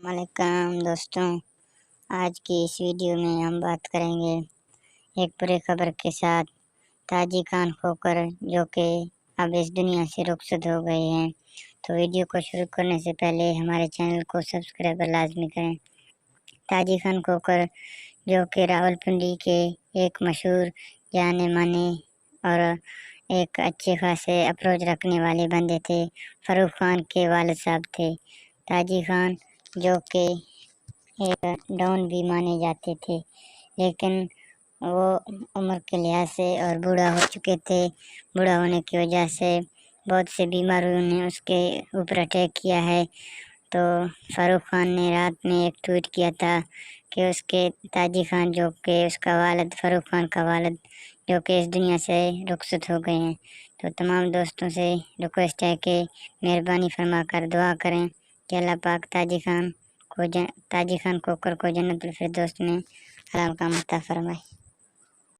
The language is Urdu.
علیکم دوستوں، آج کی اس ویڈیو میں ہم بات کریں گے ایک بڑی خبر کے ساتھ تاجی خان کھوکھر جو کہ اب اس دنیا سے رخصت ہو گئے ہیں۔ تو ویڈیو کو شروع کرنے سے پہلے ہمارے چینل کو سبسکرائب لازمی کریں۔ تاجی خان کھوکھر جو کہ راولپنڈی کے ایک مشہور جانے مانے اور ایک اچھے خاصے اپروچ رکھنے والے بندے تھے، فاروق خان کے والد صاحب تھے۔ تاجی خان جو کہ ایک ڈان بھی مانے جاتے تھے، لیکن وہ عمر کے لحاظ سے اور بوڑھا ہو چکے تھے۔ بوڑھا ہونے کی وجہ سے بہت سے بیماریوں نے اس کے اوپر اٹیک کیا ہے۔ تو فاروق خان نے رات میں ایک ٹویٹ کیا تھا کہ اس کے تاجی خان جو کہ اس کا والد فاروق خان کا والد جو کہ اس دنیا سے رخصت ہو گئے ہیں۔ تو تمام دوستوں سے ریکویسٹ ہے کہ مہربانی فرما کر دعا کریں کہ اللہ پاک تاجی خان کھوکھر کو جنت الفردوس میں آرام کا عطا فرمائے۔